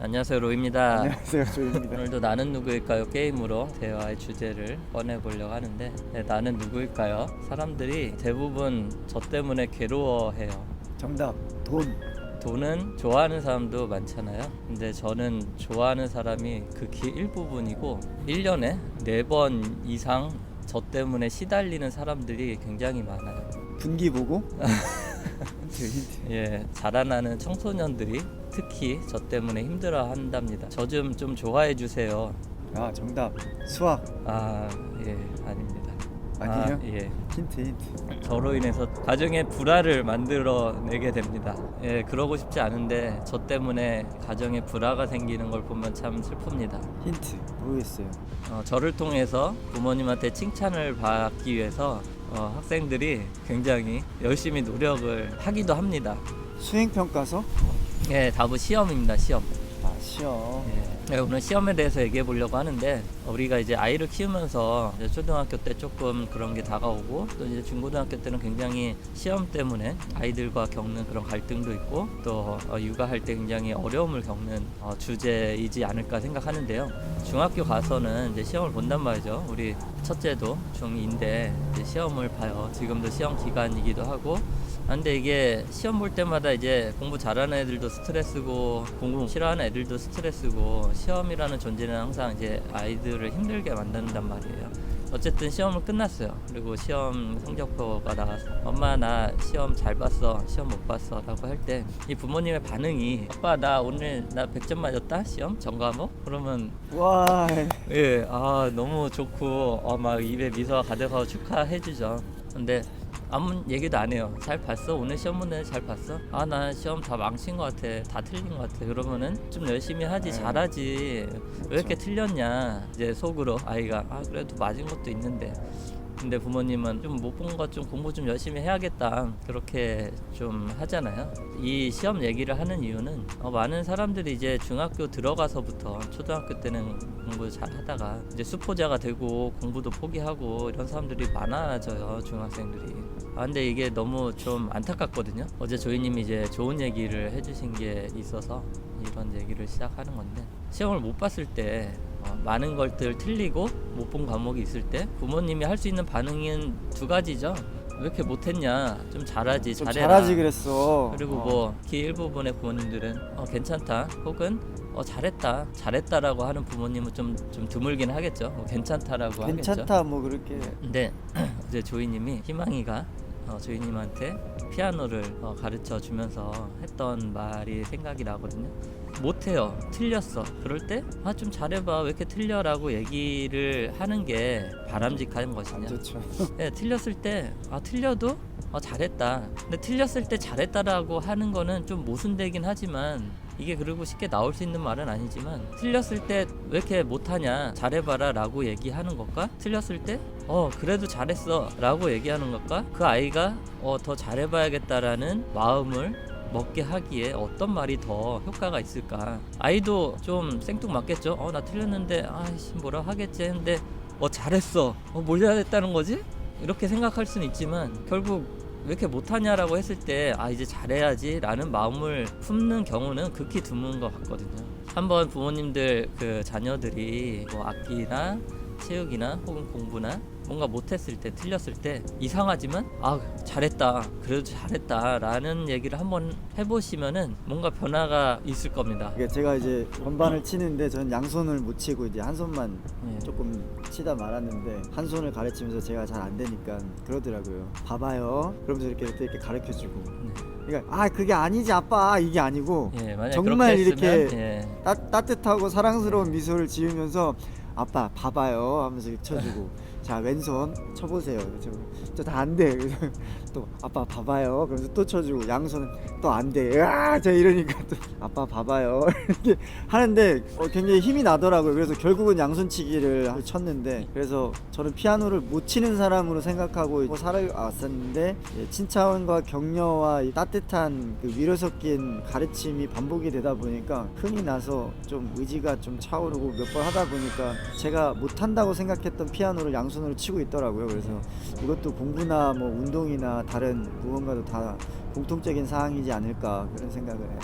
안녕하세요, 로이입니다. 안녕하세요, 조입니다. 오늘도 나는 누구일까요 게임으로 대화의 주제를 꺼내보려고 하는데, 나는 누구일까요? 사람들이 대부분 저 때문에 괴로워해요. 정답, 돈. 돈은 좋아하는 사람도 많잖아요. 근데 저는 좋아하는 사람이 극히 일부분이고 1년에 4번 이상 저 때문에 시달리는 사람들이 굉장히 많아요. 분기 보고? 힌트. 자라나는 청소년들이 특히 저 때문에 힘들어 한답니다. 저 좀 좋아해 주세요. 아, 정답, 수학. 아닙니다. 아니에요? 예. 힌트. 저로 인해서 가정의 불화를 만들어내게 됩니다. 그러고 싶지 않은데 저 때문에 가정에 불화가 생기는 걸 보면 참 슬픕니다. 힌트, 모르겠어요. 저를 통해서 부모님한테 칭찬을 받기 위해서 학생들이 굉장히 열심히 노력을 하기도 합니다. 수행평가서? 답은 시험입니다. 시험. 아, 시험. 오늘 시험에 대해서 얘기해 보려고 하는데, 우리가 이제 아이를 키우면서 이제 초등학교 때 조금 그런 게 다가오고, 또 이제 중고등학교 때는 굉장히 시험 때문에 아이들과 겪는 그런 갈등도 있고, 또 육아할 때 굉장히 어려움을 겪는 주제이지 않을까 생각하는데요. 중학교 가서는 이제 시험을 본단 말이죠. 우리 첫째도 중2인데 이제 시험을 봐요. 지금도 시험 기간이기도 하고. 근데 이게 시험 볼 때마다 이제 공부 잘하는 애들도 스트레스고 공부 싫어하는 애들도 스트레스고, 시험이라는 존재는 항상 이제 아이들을 힘들게 만든단 말이에요. 어쨌든 시험은 끝났어요. 그리고 시험 성적표가 나와서 엄마 나 시험 잘 봤어, 시험 못 봤어 라고 할 때 이 부모님의 반응이, 아빠 나 오늘 나 100점 맞았다 시험 전 과목? 그러면 와, 너무 좋고 막 입에 미소가 가득하고 축하해 주죠. 근데 아무 얘기도 안 해요. 잘 봤어? 오늘 시험 문제 잘 봤어? 나 시험 다 망친 것 같아, 다 틀린 것 같아. 그러면은 좀 열심히 하지, 잘하지, 왜 이렇게 틀렸냐 이제 속으로 아이가 그래도 맞은 것도 있는데. 근데 부모님은 좀 못 본 것 좀 공부 좀 열심히 해야겠다 그렇게 좀 하잖아요. 이 시험 얘기를 하는 이유는 많은 사람들이 이제 중학교 들어가서부터, 초등학교 때는 공부 잘 하다가 이제 수포자가 되고 공부도 포기하고 이런 사람들이 많아져요, 중학생들이. 근데 이게 너무 좀 안타깝거든요. 어제 조이님이 이제 좋은 얘기를 해주신 게 있어서 이런 얘기를 시작하는 건데, 시험을 못 봤을 때 많은 것들 틀리고 못 본 과목이 있을 때 부모님이 할 수 있는 반응은 두 가지죠. 왜 이렇게 못했냐, 좀 잘하지, 좀 잘해라. 잘하지 그랬어. 그리고 그 일부분의 부모님들은 괜찮다, 혹은 잘했다라고 하는 부모님은 좀 드물긴 하겠죠. 괜찮다라고 괜찮다 하겠죠. 뭐 그렇게. 근데 이제 조이님이, 희망이가 조이님한테 피아노를 가르쳐 주면서 했던 말이 생각이 나거든요. 못해요, 틀렸어. 그럴 때 좀 잘해봐, 왜 이렇게 틀려라고 얘기를 하는 게 바람직한 것이냐. 좋죠. 틀렸을 때 틀려도 잘했다. 근데 틀렸을 때 잘했다라고 하는 거는 좀 모순되긴 하지만, 이게 그리고 쉽게 나올 수 있는 말은 아니지만, 틀렸을 때 왜 이렇게 못하냐, 잘해봐라 라고 얘기하는 것과, 틀렸을 때 그래도 잘했어 라고 얘기하는 것과, 그 아이가 더 잘해봐야겠다라는 마음을 먹게 하기에 어떤 말이 더 효과가 있을까. 아이도 좀 생뚱맞겠죠. 나 틀렸는데 뭐라 하겠지 했는데 잘했어, 뭘 해야 됐다는 거지? 이렇게 생각할 수는 있지만, 결국 왜 이렇게 못하냐라고 했을 때 이제 잘해야지 라는 마음을 품는 경우는 극히 드문 것 같거든요. 한번 부모님들 그 자녀들이 뭐 악기나 체육이나 혹은 공부나 뭔가 못했을 때, 틀렸을 때 이상하지만 잘했다, 그래도 잘했다 라는 얘기를 한번 해보시면은 뭔가 변화가 있을 겁니다. 제가 이제 건반을 치는데 전 양손을 못 치고 이제 한 손만 조금 치다 말았는데, 한 손을 가르치면서 제가 잘 안 되니까 그러더라고요. 봐봐요, 그러면서 이렇게 가르쳐주고. 그러니까 그게 아니지 아빠, 이게 아니고 정말 이렇게 따뜻하고 사랑스러운 미소를 지으면서 아빠 봐봐요 하면서 이렇게 쳐주고 자 왼손 쳐보세요. 저 다 안 돼. 그래서 또 아빠 봐봐요 그러면서 또 쳐주고, 양손은 또 안 돼. 저 이러니까 또 아빠 봐봐요 이렇게 하는데 굉장히 힘이 나더라고요. 그래서 결국은 양손치기를 쳤는데, 그래서 저는 피아노를 못 치는 사람으로 생각하고 살아왔었는데, 친차원과 격려와 따뜻한 그 위로 섞인 가르침이 반복이 되다 보니까 흥이 나서 좀 의지가 좀 차오르고, 몇 번 하다 보니까 제가 못한다고 생각했던 피아노를 양손으로 치고 있더라고요. 그래서 이것도 공부나 뭐 운동이나 다른 무언가도 다 공통적인 사항이지 않을까, 그런 생각을 해요.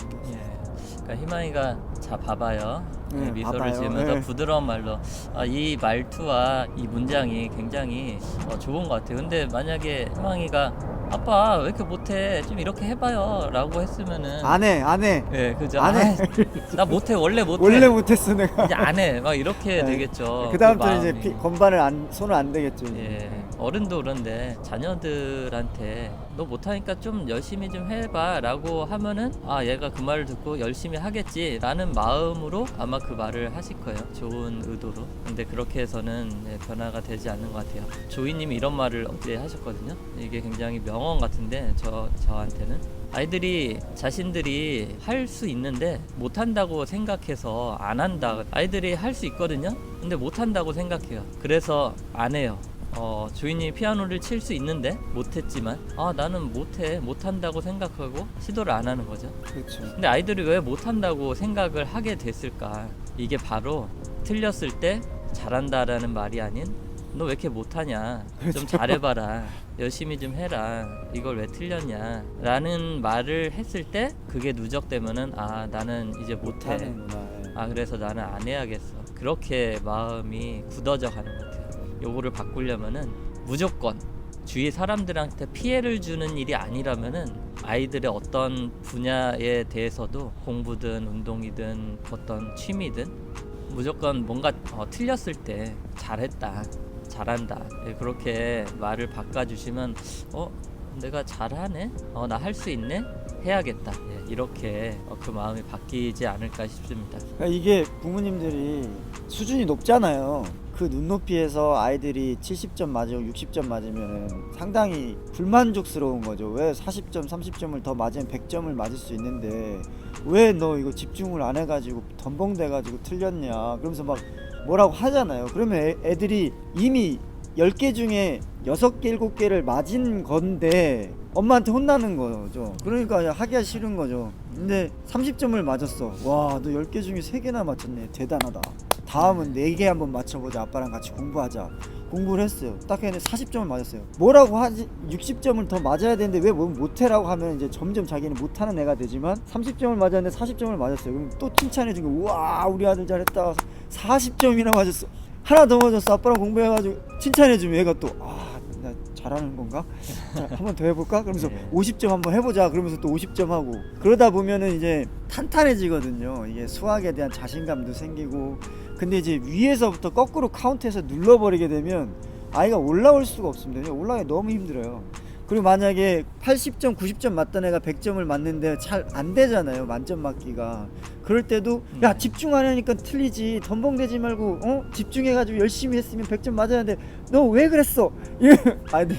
그러니까 희망이가 자 봐봐요. 네, 미소를 봐봐요. 지으면서 네. 부드러운 말로 이 말투와 이 문장이 굉장히 좋은 것 같아요. 근데 만약에 희망이가 아빠 왜 이렇게 못해? 좀 이렇게 해봐요 라고 했으면은 안 해. 예, 그죠? 안 해. 나 못해 원래 못해 원래 못했어 내가. 이제 안 해 막 이렇게 네. 되겠죠. 그 다음부터는 마음이. 이제 건반을 손을 안 대겠죠. 예, 어른도 그런데 자녀들한테 너 못하니까 좀 열심히 좀 해봐 라고 하면은 얘가 그 말을 듣고 열심히 하겠지 라는 마음으로 아마 그 말을 하실 거예요. 좋은 의도로. 근데 그렇게 해서는 변화가 되지 않는 것 같아요. 조이님이 이런 말을 어제 하셨거든요. 이게 굉장히 명언 같은데 저한테는 아이들이 자신들이 할 수 있는데 못한다고 생각해서 안 한다. 아이들이 할 수 있거든요. 근데 못한다고 생각해요. 그래서 안 해요. 주인이 피아노를 칠 수 있는데 못했지만 나는 못한다고 생각하고 시도를 안 하는 거죠. 그렇죠. 근데 아이들이 왜 못한다고 생각을 하게 됐을까? 이게 바로 틀렸을 때 잘한다라는 말이 아닌 너 왜 이렇게 못하냐, 좀 잘해봐라, 열심히 좀 해라, 이걸 왜 틀렸냐 라는 말을 했을 때 그게 누적되면은 나는 이제 못해, 못하는구나. 그래서 나는 안 해야겠어, 그렇게 마음이 굳어져 가는 것 같아요. 요거를 바꾸려면은 무조건 주위 사람들한테 피해를 주는 일이 아니라면은 아이들의 어떤 분야에 대해서도 공부든 운동이든 어떤 취미든 무조건 뭔가 틀렸을 때 잘했다, 잘한다, 그렇게 말을 바꿔주시면 내가 잘하네, 나 할 수 있네, 해야겠다, 이렇게 그 마음이 바뀌지 않을까 싶습니다. 그러니까 이게 부모님들이 수준이 높잖아요. 그 눈높이에서 아이들이 70점 맞으고 60점 맞으면 상당히 불만족스러운 거죠. 왜 40점, 30점을 더 맞으면 100점을 맞을 수 있는데 왜 너 이거 집중을 안 해가지고 덤벙대가지고 틀렸냐, 그러면서 막 뭐라고 하잖아요. 그러면 애들이 이미 10개 중에 6개, 7개를 맞은 건데 엄마한테 혼나는 거죠. 그러니까 하기가 싫은 거죠. 근데 30점을 맞았어. 와, 너 10개 중에 3개나 맞췄네. 대단하다. 다음은 4개 한번 맞춰보자. 아빠랑 같이 공부하자. 공부를 했어요. 딱 했는데 40점을 맞았어요. 뭐라고 하지? 60점을 더 맞아야 되는데 왜 못해라고 하면 이제 점점 자기는 못하는 애가 되지만 30점을 맞았는데 40점을 맞았어요. 그럼 또 칭찬해주고, 우와 우리 아들 잘했다. 40점이나 맞았어. 하나 더 맞았어. 아빠랑 공부해가지고 칭찬해주면 얘가 또 나 잘하는 건가? 자, 한번 더 해볼까? 그러면서 50점 한번 해보자. 그러면서 또 50점 하고, 그러다 보면은 이제 탄탄해지거든요. 이게 수학에 대한 자신감도 생기고. 근데 이제 위에서부터 거꾸로 카운트해서 눌러버리게 되면 아이가 올라올 수가 없습니다. 올라가기 너무 힘들어요. 그리고 만약에 80점, 90점 맞던 애가 100점을 맞는데 잘 안 되잖아요. 만점 맞기가. 그럴 때도 야, 집중 안 하니까 틀리지, 덤벙대지 말고 집중해가지고 열심히 했으면 100점 맞아야 돼. 너 왜 그랬어? 아이들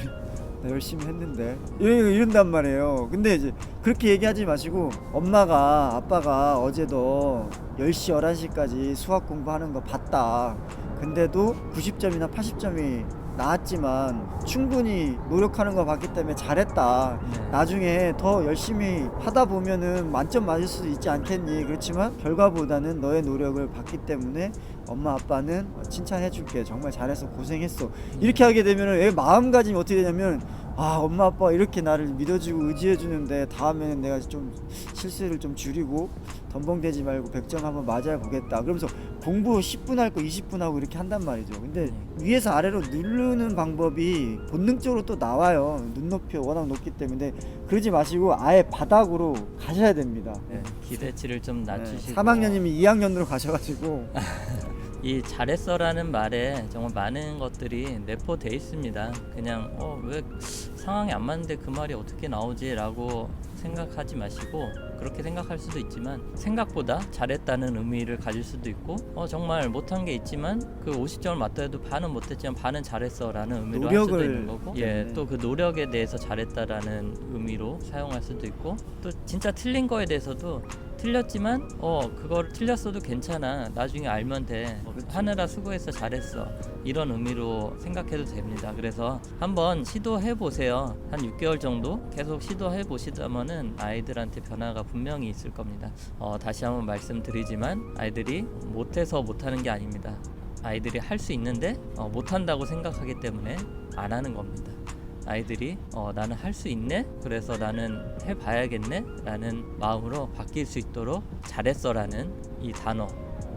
나 열심히 했는데 이런단 말이에요. 근데 이제 그렇게 얘기하지 마시고, 엄마가 아빠가 어제 너 10시 11시까지 수학 공부하는 거 봤다. 근데도 90점이나 80점이 나왔지만 충분히 노력하는 거 봤기 때문에 잘했다. 나중에 더 열심히 하다 보면은 만점 맞을 수도 있지 않겠니? 그렇지만 결과보다는 너의 노력을 봤기 때문에 엄마 아빠는 칭찬해 줄게. 정말 잘해서 고생했어. 이렇게 하게 되면은 애 마음가짐이 어떻게 되냐면, 엄마 아빠 이렇게 나를 믿어주고 의지해 주는데 다음에는 내가 좀 실수를 좀 줄이고 덤벙대지 말고 100점 한번 맞아야 보겠다. 그러면서 공부 10분 할 거 20분 하고 이렇게 한단 말이죠. 근데 위에서 아래로 누르는 방법이 본능적으로 또 나와요. 눈높이가 워낙 높기 때문에. 그러지 마시고 아예 바닥으로 가셔야 됩니다. 기대치를 좀 낮추시고. 3학년이면 2학년으로 가셔가지고 이 잘했어라는 말에 정말 많은 것들이 내포돼 있습니다. 그냥 왜 상황이 안 맞는데 그 말이 어떻게 나오지 라고 생각하지 마시고, 그렇게 생각할 수도 있지만 생각보다 잘했다는 의미를 가질 수도 있고, 정말 못한 게 있지만 그 50점을 맞다 해도 반은 못했지만 반은 잘했어 라는 의미로 할 수도 있는 거고, 또 그 노력에 대해서 잘했다라는 의미로 사용할 수도 있고, 또 진짜 틀린 거에 대해서도 틀렸지만 그걸 틀렸어도 괜찮아, 나중에 알면 돼, 하느라 수고했어, 잘했어, 이런 의미로 생각해도 됩니다. 그래서 한번 시도해 보세요. 한 6개월 정도 계속 시도해 보시다면은 아이들한테 변화가 분명히 있을 겁니다. 다시 한번 말씀드리지만 아이들이 못해서 못하는 게 아닙니다. 아이들이 할 수 있는데 못한다고 생각하기 때문에 안 하는 겁니다. 아이들이 나는 할 수 있네? 그래서 나는 해봐야겠네? 라는 마음으로 바뀔 수 있도록 잘했어라는 이 단어,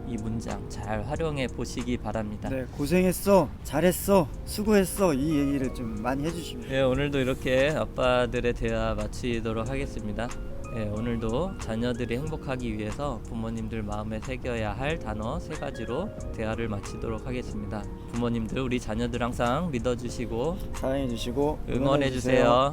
이 문장 잘 활용해 보시기 바랍니다. 네, 고생했어, 잘했어, 수고했어 이 얘기를 좀 많이 해주시면. 네, 오늘도 이렇게 아빠들의 대화 마치도록 하겠습니다. 네, 오늘도 자녀들이 행복하기 위해서 부모님들 마음에 새겨야 할 단어 3가지로 대화를 마치도록 하겠습니다. 부모님들 우리 자녀들 항상 믿어주시고 사랑해주시고 응원해주세요.